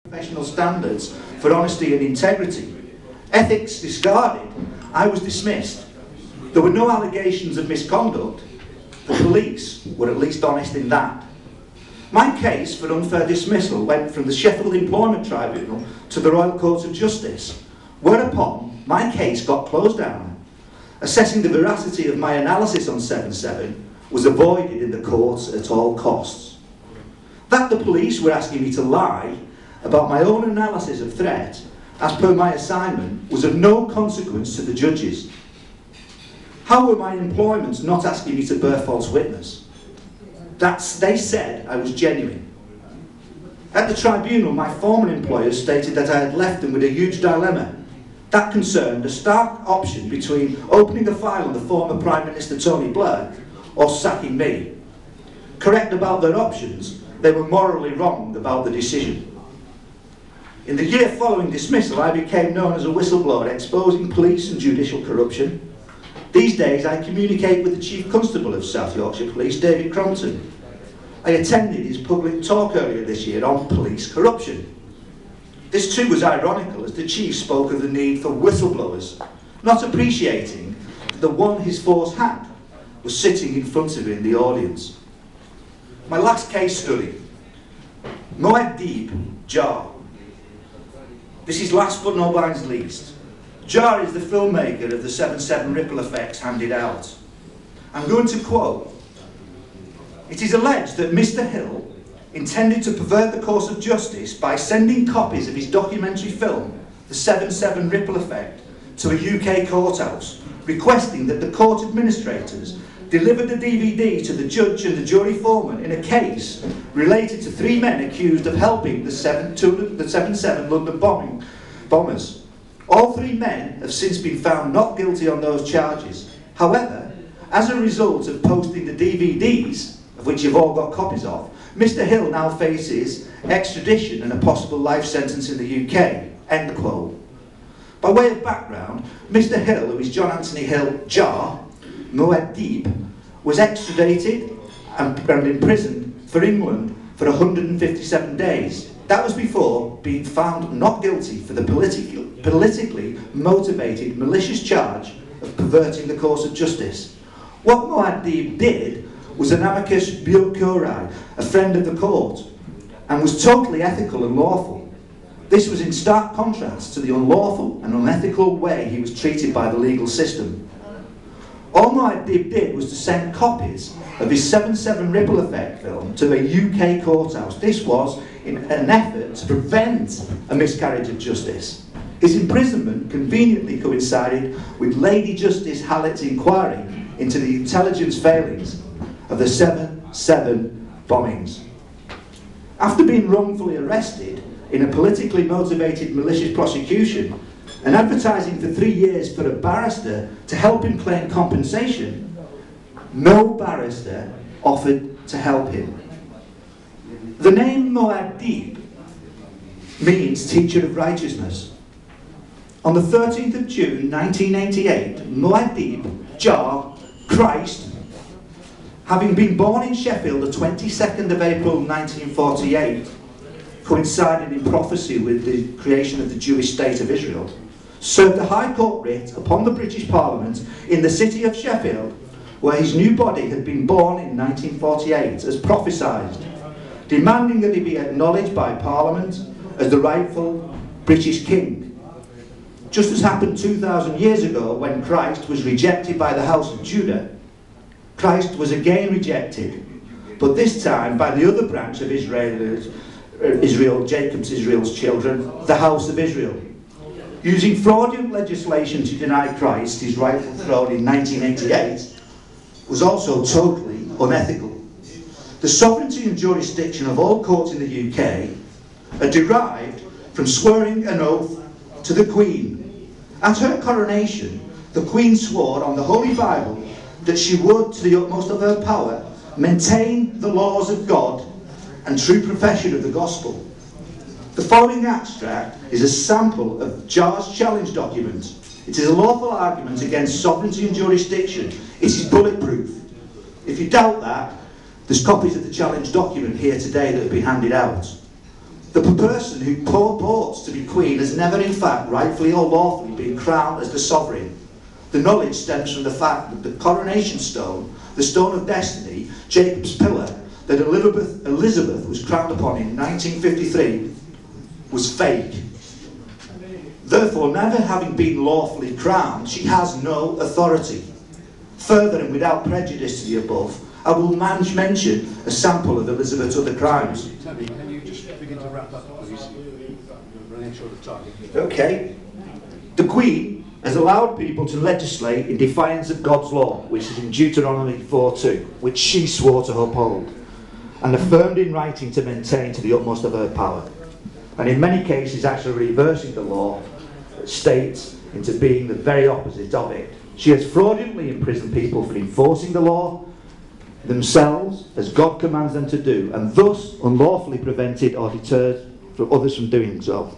professional standards for honesty and integrity. Ethics discarded, I was dismissed. There were no allegations of misconduct. The police were at least honest in that. My case for unfair dismissal went from the Sheffield Employment Tribunal to the Royal Court of Justice, whereupon my case got closed down. Assessing the veracity of my analysis on 7/7 was avoided in the courts at all costs. That the police were asking me to lie about my own analysis of threat, as per my assignment, was of no consequence to the judges. How were my employments not asking me to bear false witness? They said I was genuine. At the tribunal, my former employers stated that I had left them with a huge dilemma. That concerned a stark option between opening a file on the former Prime Minister Tony Blair or sacking me. Correct about their options, they were morally wrong about the decision. In the year following dismissal, I became known as a whistleblower, exposing police and judicial corruption. These days, I communicate with the Chief Constable of South Yorkshire Police, David Crompton. I attended his public talk earlier this year on police corruption. This too was ironical, as the Chief spoke of the need for whistleblowers, not appreciating that the one his force had was sitting in front of him in the audience. My last case study, Muad'Dib Jar. This is last but not by least. Jar is the filmmaker of the 7/7 ripple effects handed out. I'm going to quote, "It is alleged that Mr. Hill intended to pervert the course of justice by sending copies of his documentary film, The 7/7 Ripple Effect, to a UK courthouse, requesting that the court administrators deliver the DVD to the judge and the jury foreman in a case related to 3 men accused of helping the 7/7 London bombers. All 3 men have since been found not guilty on those charges. However, as a result of posting the DVDs, of which you've all got copies of, Mr. Hill now faces extradition and a possible life sentence in the UK." End quote. By way of background, Mr. Hill, who is John Anthony Hill Jar, Muad'Dib, was extradited and imprisoned for England for 157 days. That was before being found not guilty for the politically motivated malicious charge of perverting the course of justice. What Muad'Dib did was an amicus curiae, a friend of the court, and was totally ethical and lawful. This was in stark contrast to the unlawful and unethical way he was treated by the legal system. All Muad'Dib did was to send copies of his 7/7 Ripple Effect film to a UK courthouse. This was in an effort to prevent a miscarriage of justice. His imprisonment conveniently coincided with Lady Justice Hallett's inquiry into the intelligence failings of the 7/7 bombings. After being wrongfully arrested in a politically motivated malicious prosecution and advertising for 3 years for a barrister to help him claim compensation, no barrister offered to help him. The name Muad'Dib means teacher of righteousness. On the 13th of June 1988, Muad'Dib Jar Christ, having been born in Sheffield the 22nd of April 1948, coinciding in prophecy with the creation of the Jewish state of Israel, served a High Court writ upon the British Parliament in the city of Sheffield, where his new body had been born in 1948, as prophesied, demanding that he be acknowledged by Parliament as the rightful British king. Just as happened 2,000 years ago when Christ was rejected by the house of Judah, Christ was again rejected, but this time by the other branch of Israel's children, the house of Israel. Using fraudulent legislation to deny Christ his rightful throne in 1988 was also totally unethical. The sovereignty and jurisdiction of all courts in the UK are derived from swearing an oath to the Queen. At her coronation, the Queen swore on the Holy Bible that she would, to the utmost of her power, maintain the laws of God and true profession of the gospel. The following extract is a sample of Jar's challenge document. It is a lawful argument against sovereignty and jurisdiction. It is bulletproof. If you doubt that, there's copies of the challenge document here today that have been handed out. The person who purports to be Queen has never in fact rightfully or lawfully been crowned as the sovereign. The knowledge stems from the fact that the coronation stone, the stone of destiny, Jacob's pillar, that Elizabeth was crowned upon in 1953, was fake. Therefore, never having been lawfully crowned, she has no authority. Further, and without prejudice to the above, I will mention a sample of Elizabeth's other crimes. Tony, can you just begin to wrap up, please? We're running short of time. Okay. The Queen has allowed people to legislate in defiance of God's law, which is in Deuteronomy 4:2, which she swore to uphold, and affirmed in writing to maintain to the utmost of her power. And in many cases actually reversing the law that states into being the very opposite of it. She has fraudulently imprisoned people for enforcing the law themselves as God commands them to do, and thus unlawfully prevented or deterred from others from doing so.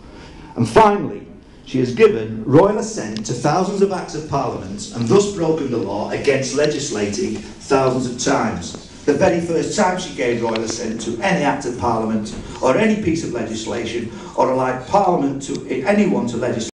And finally, she has given royal assent to thousands of acts of parliament and thus broken the law against legislating thousands of times. The very first time she gave royal assent to any act of parliament or any piece of legislation or allowed parliament to anyone to legislate